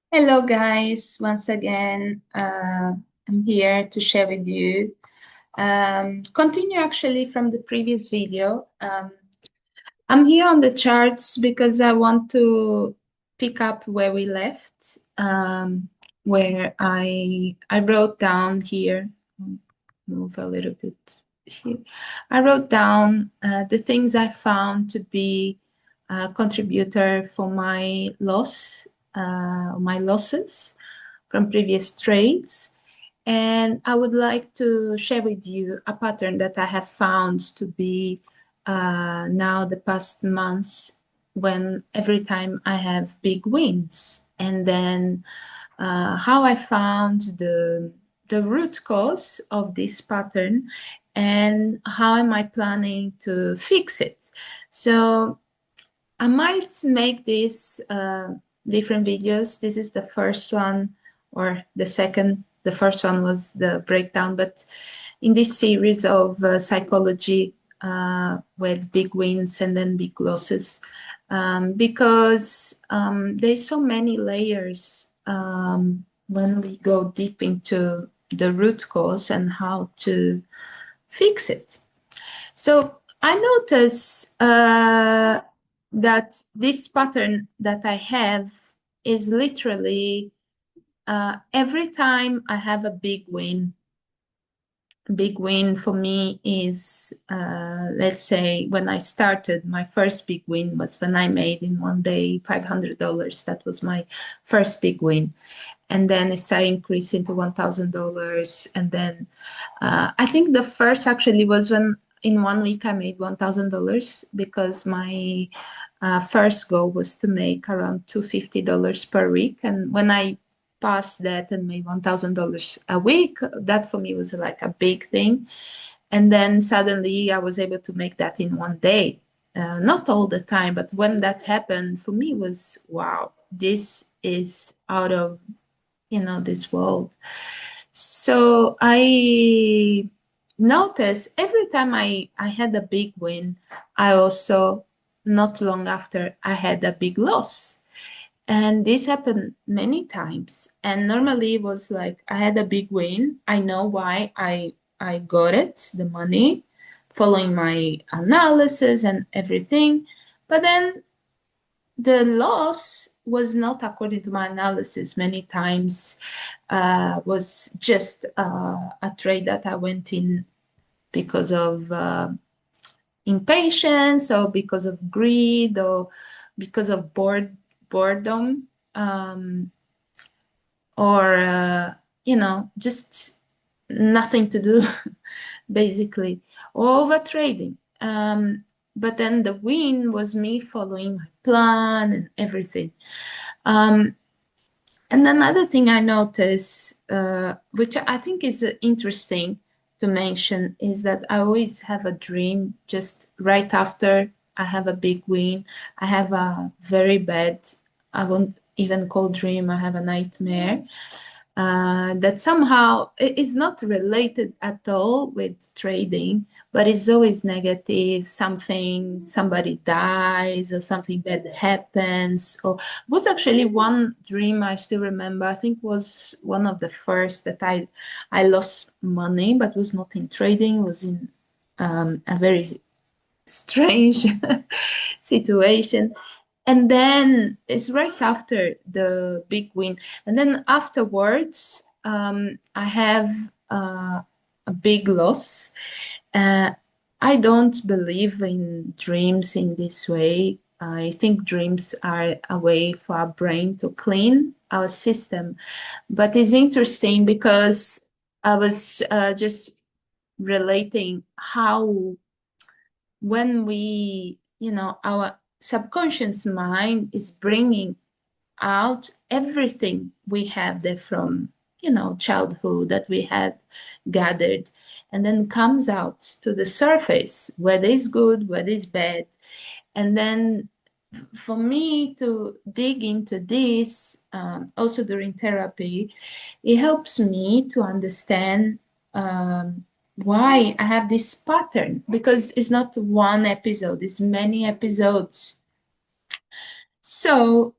Hello, guys. Once again, I'm here to share with you. Continue actually from the previous video. I'm here on the charts because I want to pick up where we left, where I wrote down here. Move a little bit here. I wrote down the things I found to be a contributor for my losses from previous trades. And I would like to share with you a pattern that I have found to be now the past months when every time I have big wins. And then how I found the root cause of this pattern and how am I planning to fix it. So I might make these different videos. This is the first one or the second. The first one was the breakdown, but in this series of psychology with big wins and then big losses, because there's so many layers when we go deep into the root cause and how to fix it. So I notice that this pattern that I have is literally every time I have a big win for me is, let's say, when I started, my first big win was when I made in one day $500. That was my first big win. And then it started increasing to $1,000. And then I think the first actually was when in 1 week I made $1,000 because my first goal was to make around $250 per week. And when I passed that and made $1,000 a week, that for me was like a big thing. And then suddenly I was able to make that in one day. Not all the time, but when that happened, for me was wow, this is out of this world. So I noticed every time I had a big win, I also, not long after, I had a big loss. And this happened many times. And normally it was like I had a big win. I know why I got it, the money, following my analysis and everything. But then the loss was not according to my analysis. Many times was just a trade that I went in because of impatience or because of greed or because of boredom, um, or just nothing to do basically, or over trading. But then the win was me following my plan and everything. um, and another thing I notice, which I think is interesting to mention, is that I always have a dream just right after I have a big win. I have a very bad, I won't even call dream, I have a nightmare that somehow is not related at all with trading, but it's always negative. Somebody dies, or something bad happens. Or was actually one dream I still remember. I think was one of the first that I lost money, but was not in trading. Was in a very strange situation. And then it's right after the big win. And then afterwards, I have a big loss. Uh, I don't believe in dreams in this way. I think dreams are a way for our brain to clean our system. But it's interesting because I was just relating how when our subconscious mind is bringing out everything we have there from, childhood that we had gathered, and then comes out to the surface, whether it's good, whether it's bad. And then for me to dig into this, also during therapy, it helps me to understand why I have this pattern, because it's not one episode, it's many episodes. So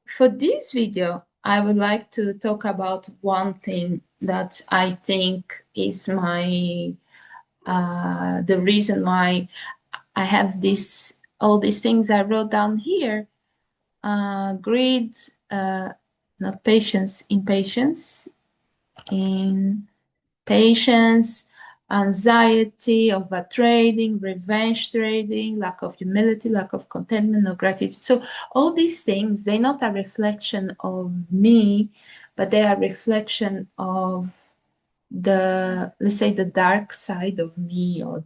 for this video, I would like to talk about one thing that I think is my the reason why I have this all these things I wrote down here. Greed, not patience, impatience, impatience, anxiety, over trading, revenge trading, lack of humility, lack of contentment, no gratitude. So all these things, they're not a reflection of me, but they are a reflection of the, let's say, the dark side of me, or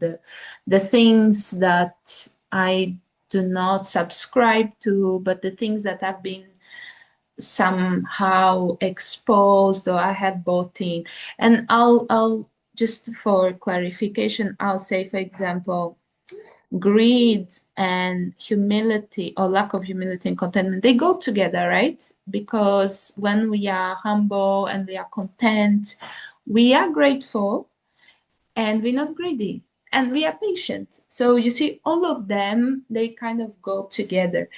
the things that I do not subscribe to, but the things that have been somehow exposed or I have bought in. And I'll just for clarification, I'll say, for example, greed and humility, or lack of humility and contentment, they go together, right? Because when we are humble and we are content, we are grateful, and we're not greedy, and we are patient. So you see, all of them, they kind of go together.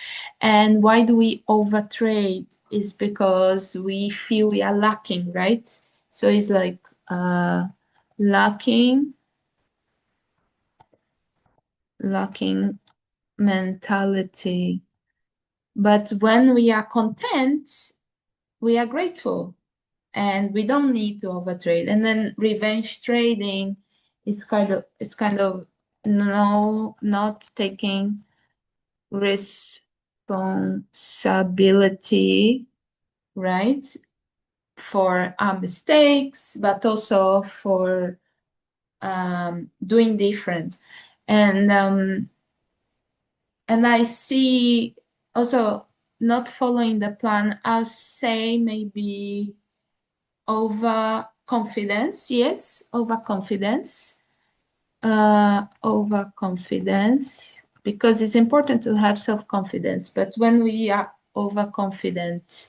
And why do we overtrade? Is because we feel we are lacking, right? So it's like lacking lacking mentality. But when we are content, we are grateful, and we don't need to overtrade. And then revenge trading, it's kind of no, not taking responsibility, right, for our mistakes, but also for doing different. And I see also not following the plan. I'll say maybe overconfidence. Yes, overconfidence. Overconfidence, because it's important to have self-confidence. But when we are overconfident,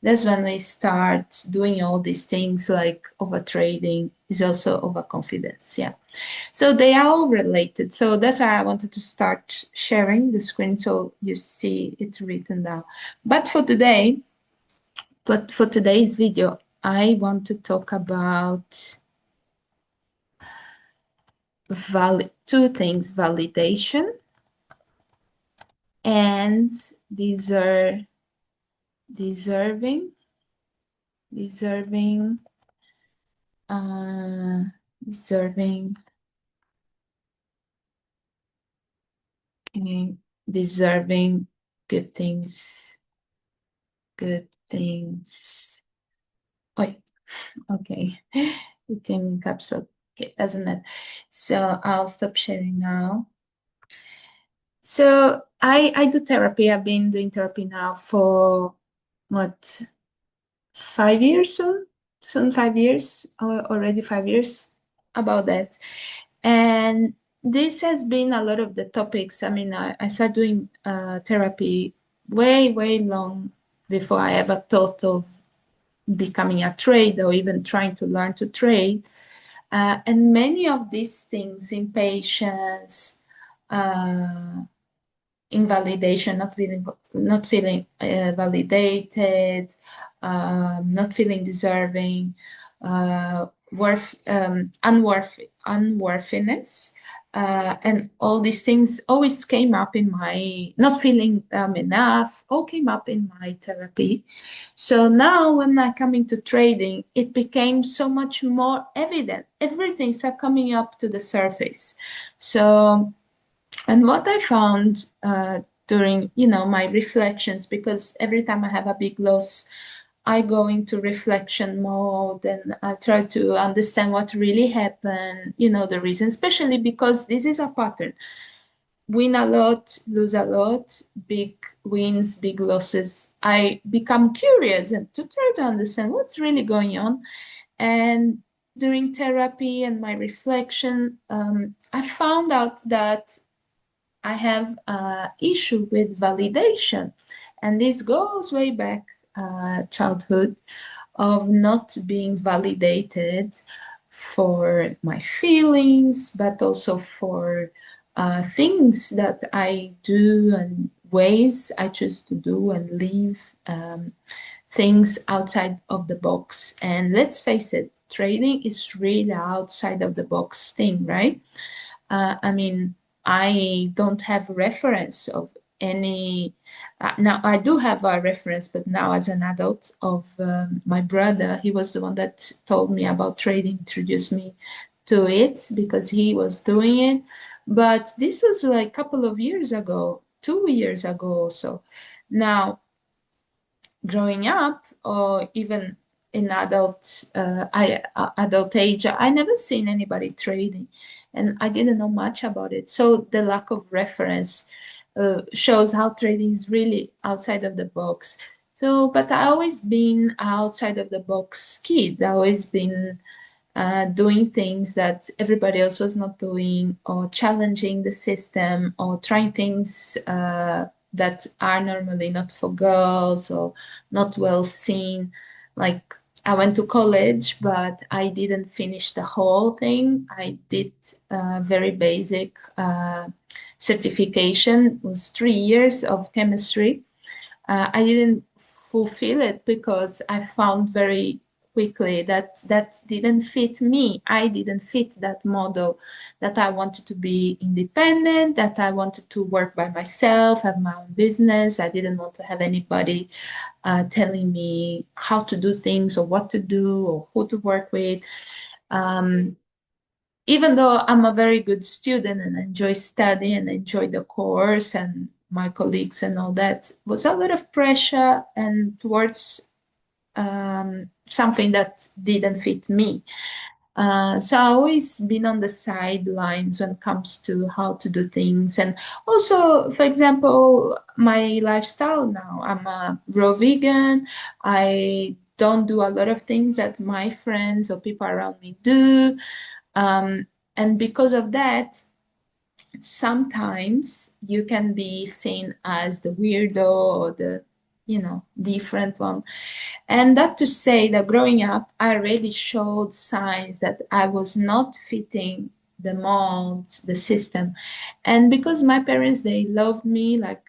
that's when we start doing all these things, like overtrading is also overconfidence. Yeah. So they are all related. So that's why I wanted to start sharing the screen so you see it written down. But for today, but for today's video, I want to talk about two things: validation and deserving, deserving, uh, deserving, deserving good things, good things. Oh, okay. It came in caps lock. Okay, doesn't matter. So I'll stop sharing now. So I do therapy. I've been doing therapy now for what, 5 years soon? Soon 5 years, or already 5 years, about that. And this has been a lot of the topics. I mean, I started doing therapy way, way long before I ever thought of becoming a trader or even trying to learn to trade. And many of these things, impatience, uh, invalidation, not feeling validated, not feeling deserving, unworthiness, and all these things always came up in my not feeling enough. All came up in my therapy. So now, when I come into trading, it became so much more evident. Everything's coming up to the surface. So, and what I found during, my reflections, because every time I have a big loss, I go into reflection mode and I try to understand what really happened, the reason, especially because this is a pattern. Win a lot, lose a lot, big wins, big losses. I become curious and to try to understand what's really going on. And during therapy and my reflection, I found out that I have an issue with validation. And this goes way back childhood, of not being validated for my feelings, but also for things that I do and ways I choose to do and live things outside of the box. And let's face it, trading is really outside of the box thing, right? I mean, I don't have reference of any. Now I do have a reference, but now as an adult of my brother, he was the one that told me about trading, introduced me to it because he was doing it. But this was like a couple of years ago, 2 years ago or so. Now growing up or even in adult age, I never seen anybody trading, and I didn't know much about it. So the lack of reference shows how trading is really outside of the box. So, but I always been outside of the box kid. I always been doing things that everybody else was not doing, or challenging the system, or trying things that are normally not for girls or not well seen. Like I went to college, but I didn't finish the whole thing. I did very basic certification. It was 3 years of chemistry. I didn't fulfill it because I found very quickly that that didn't fit me. I didn't fit that model, that I wanted to be independent, that I wanted to work by myself, have my own business. I didn't want to have anybody telling me how to do things or what to do or who to work with. Um, Even though I'm a very good student and enjoy studying and enjoy the course and my colleagues and all that, was a lot of pressure and towards something that didn't fit me. So I always been on the sidelines when it comes to how to do things. And also, for example, my lifestyle now, I'm a raw vegan. I don't do a lot of things that my friends or people around me do. Um, and because of that, sometimes you can be seen as the weirdo or the, different one. And that to say that growing up, I really showed signs that I was not fitting the mold, the system. And because my parents, they loved me like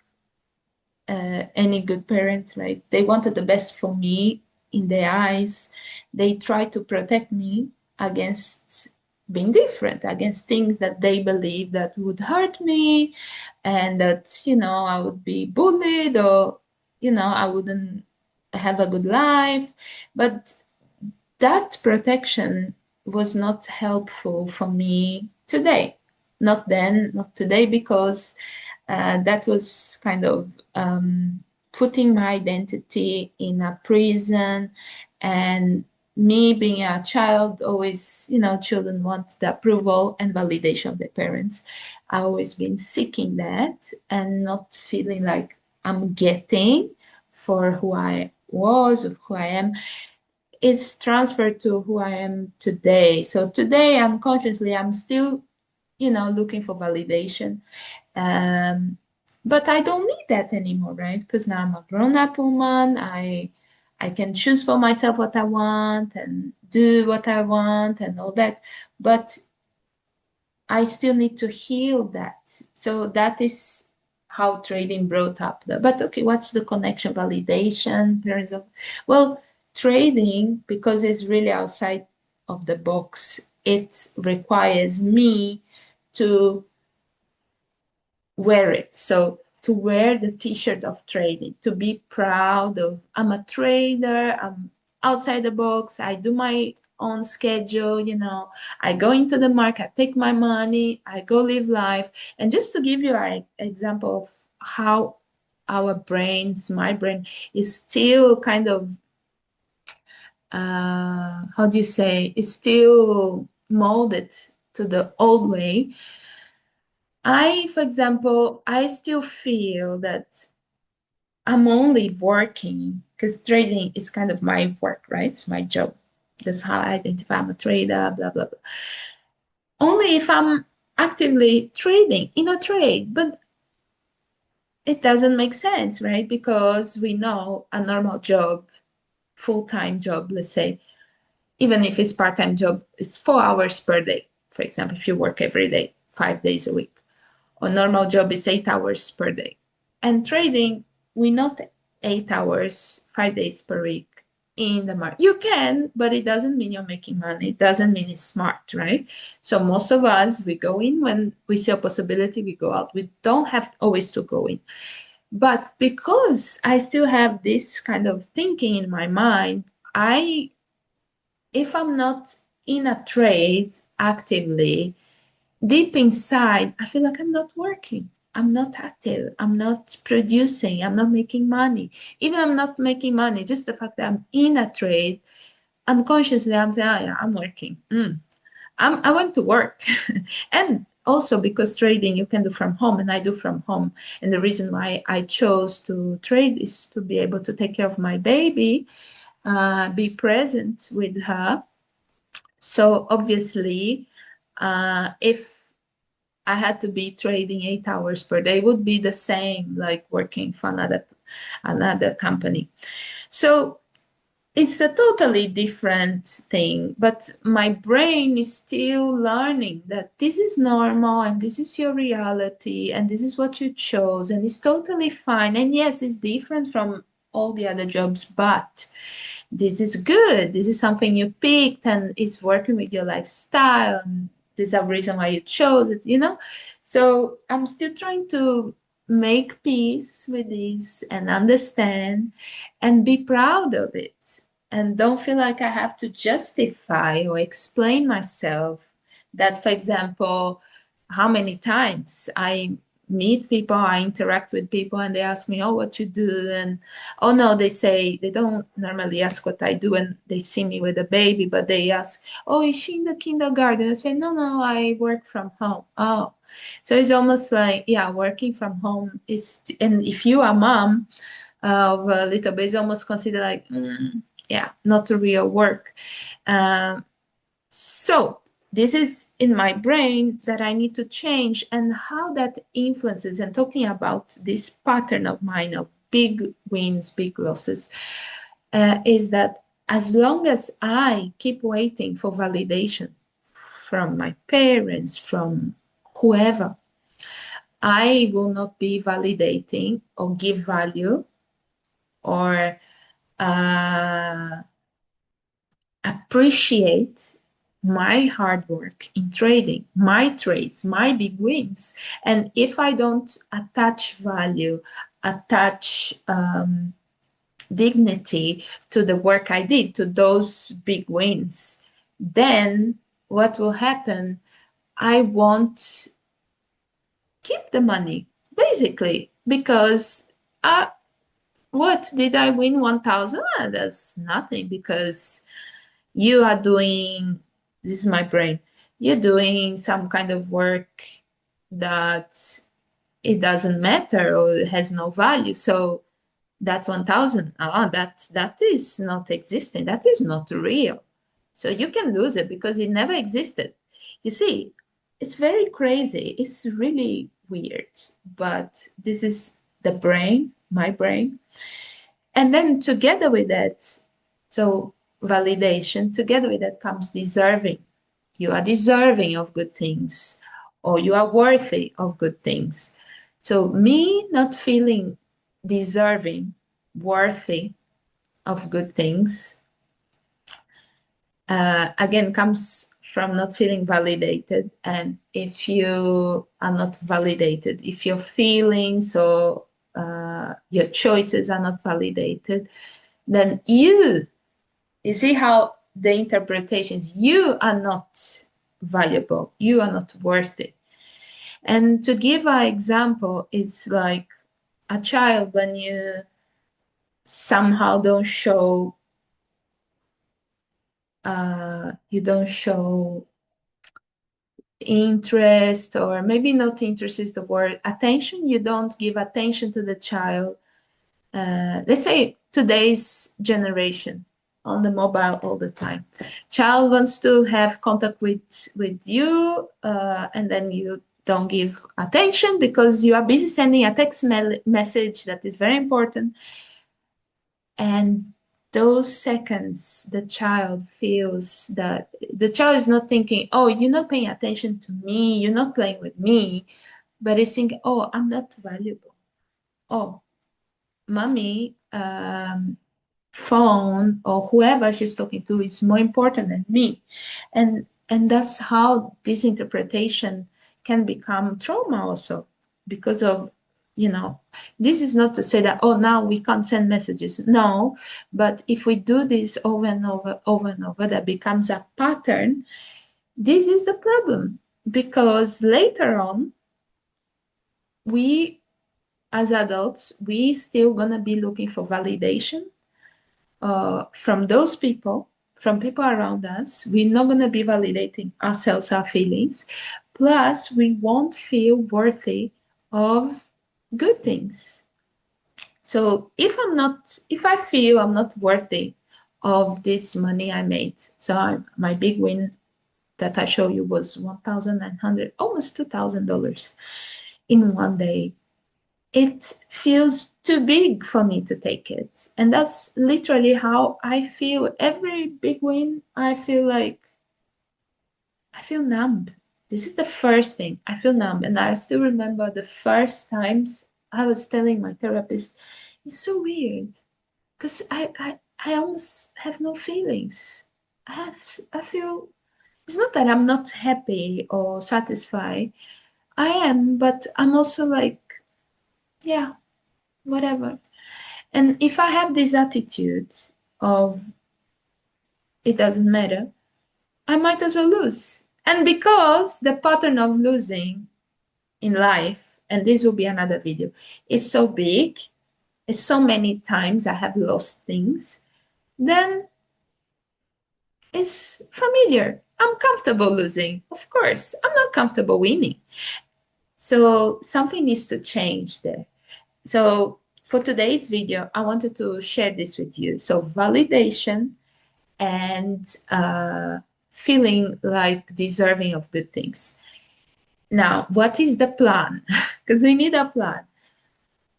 any good parent, like they wanted the best for me in their eyes. They tried to protect me against being different, against things that they believed that would hurt me, and that, I would be bullied, or, I wouldn't have a good life. But that protection was not helpful for me today. Not then, not today, because that was kind of putting my identity in a prison. And me being a child, always, children want the approval and validation of their parents. I always been seeking that and not feeling like I'm getting for who I was or who I am. It's transferred to who I am today. So today, unconsciously, I'm still, looking for validation. Um, but I don't need that anymore, right? Because now I'm a grown-up woman. I can choose for myself what I want and do what I want and all that. But I still need to heal that. So that is how trading brought up the. But okay, what's the connection? Validation, parents of. Well, trading, because it's really outside of the box, it requires me to wear it. So to wear the t-shirt of trading, to be proud of, I'm a trader, I'm outside the box, I do my own schedule, I go into the market, I take my money, I go live life. And just to give you an example of how our brains, my brain, is still kind of, how do you say, is still molded to the old way. For example, I still feel that I'm only working because trading is kind of my work, right? It's my job. That's how I identify I'm a trader, blah, blah, blah. Only if I'm actively trading in a trade, but it doesn't make sense, right? Because we know a normal job, full-time job, let's say, even if it's part-time job, it's 4 hours per day. For example, if you work every day, 5 days a week. A normal job is 8 hours per day. And trading, we not 8 hours, 5 days per week in the market. You can, but it doesn't mean you're making money. It doesn't mean it's smart, right? So most of us, we go in when we see a possibility, we go out. We don't have always to go in. But because I still have this kind of thinking in my mind, if I'm not in a trade actively, deep inside, I feel like I'm not working. I'm not active. I'm not producing. I'm not making money. Even I'm not making money, just the fact that I'm in a trade, unconsciously I'm saying, oh, yeah, I'm working. I went to work. And also because trading you can do from home and I do from home. And the reason why I chose to trade is to be able to take care of my baby, be present with her. So obviously, if I had to be trading 8 hours per day, it would be the same like working for another company. So it's a totally different thing, but my brain is still learning that this is normal and this is your reality and this is what you chose and it's totally fine. And yes, it's different from all the other jobs, but this is good. This is something you picked and it's working with your lifestyle. And there's a reason why you chose it, you know? So I'm still trying to make peace with this and understand and be proud of it. And don't feel like I have to justify or explain myself. That, for example, how many times I meet people, I interact with people, and they ask me, "Oh, what you do?" And oh no, they say they don't normally ask what I do, and they see me with a baby, but they ask, "Oh, is she in the kindergarten?" I say, "No, no, I work from home." Oh, so it's almost like, yeah, working from home is, and if you are mom of a little bit, it's almost considered like, yeah, not a real work. Um, so this is in my brain that I need to change, and how that influences, and talking about this pattern of mine of big wins, big losses, is that as long as I keep waiting for validation from my parents, from whoever, I will not be validating or give value or uh, appreciate my hard work in trading, my trades, my big wins. And if I don't attach value, attach dignity to the work I did, to those big wins, then what will happen? I won't keep the money, basically, because what did I win 1,000? That's nothing because you are doing, this is my brain, you're doing some kind of work that it doesn't matter or it has no value. So that 1,000, that is not existing. That is not real. So you can lose it because it never existed. You see, it's very crazy. It's really weird, but this is the brain, my brain. And then together with that, so validation, together with that comes deserving. You are deserving of good things, or you are worthy of good things. So me not feeling deserving, worthy of good things, again, comes from not feeling validated. And if you are not validated, if your feelings or your choices are not validated, then you see how the interpretations, you are not valuable, you are not worthy. And to give an example, it's like a child when you somehow don't show, you don't show interest, or maybe not interest is the word, attention, you don't give attention to the child. Let's say today's generation on the mobile all the time. Child wants to have contact with you, and then you don't give attention because you are busy sending a text message that is very important. And those seconds, the child feels that the child is not thinking, oh, you're not paying attention to me, you're not playing with me, but is thinking, oh, I'm not valuable. oh, mommy, phone or whoever she's talking to is more important than me. And that's how this interpretation can become trauma also, because of, this is not to say that, oh, now we can't send messages. No, but if we do this over and over and over, that becomes a pattern. This is the problem, because later on, we as adults, we still gonna be looking for validation from those people, from people around us. We're not going to be validating ourselves, our feelings. Plus, we won't feel worthy of good things. So if I feel I'm not worthy of this money I made, so my big win that I show you was 1,900, almost $2,000 in one day. It feels too big for me to take it. And that's literally how I feel. Every big win, I feel numb. This is the first thing. I feel numb. And I still remember the first times I was telling my therapist, it's so weird. Because I almost have no feelings. I feel, it's not that I'm not happy or satisfied. I am, but I'm also like, yeah, whatever. And if I have this attitude of it doesn't matter, I might as well lose. And because the pattern of losing in life, and this will be another video, is so big, it's so many times I have lost things, then it's familiar. I'm comfortable losing. Of course, I'm not comfortable winning. So something needs to change there. So for today's video, I wanted to share this with you. So validation and feeling like deserving of good things. Now, what is the plan? Because we need a plan.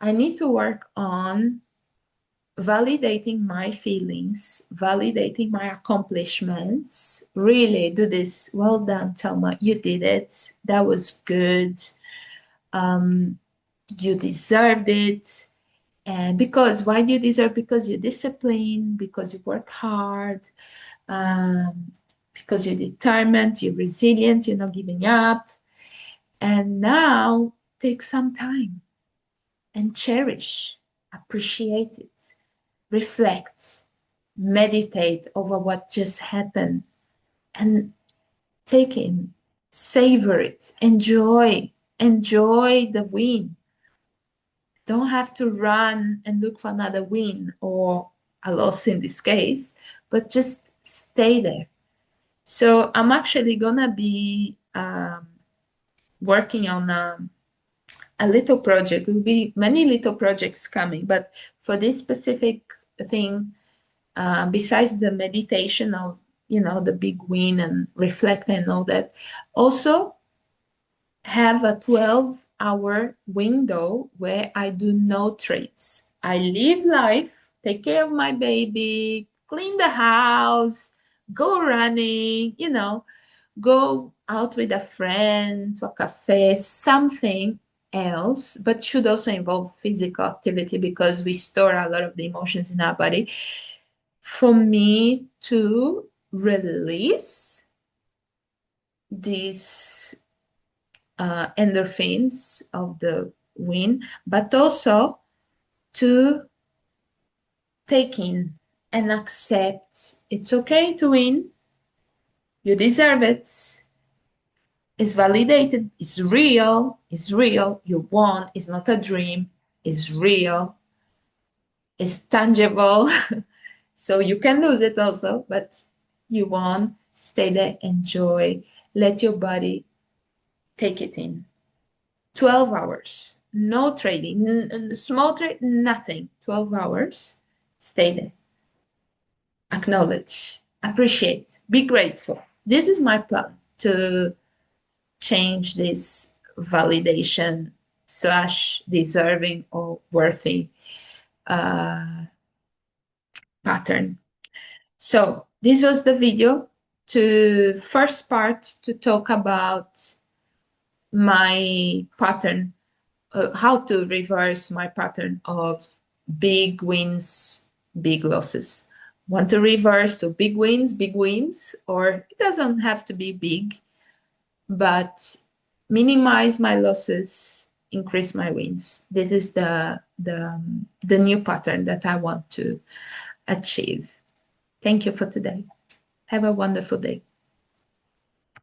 I need to work on validating my feelings, validating my accomplishments. Really do this. Well done, Thelma. You did it. That was good. You deserved it. And because, why do you deserve? Because you're disciplined, because you work hard, um, because you're determined, you're resilient, you're not giving up. And now take some time and cherish, appreciate it, reflect, meditate over what just happened, and take in, savor it, enjoy the win. Don't have to run and look for another win or a loss in this case, but just stay there. So I'm actually gonna be working on a little project. There will be many little projects coming, but for this specific thing, besides the meditation of, the big win and reflecting and all that, also have a 12-hour window where I do no trades. I live life, take care of my baby, clean the house, go running, go out with a friend to a cafe, something else, but should also involve physical activity because we store a lot of the emotions in our body. For me to release these endorphins of the win, but also to take in and accept it's okay to win, you deserve it, it's validated, it's real, you won, it's not a dream, it's real, it's tangible. So you can lose it also, but you won, stay there, enjoy, let your body take it in. 12 hours, no trading, small trade, nothing. 12 hours, stay there. Acknowledge, appreciate, be grateful. This is my plan to change this validation slash deserving or worthy pattern. So this was the video to first part to talk about my pattern how to reverse my pattern of big wins, big losses. Want to reverse to big wins, or it doesn't have to be big, but minimize my losses, increase my wins. This is the new pattern that I want to achieve. Thank you for today. Have a wonderful day.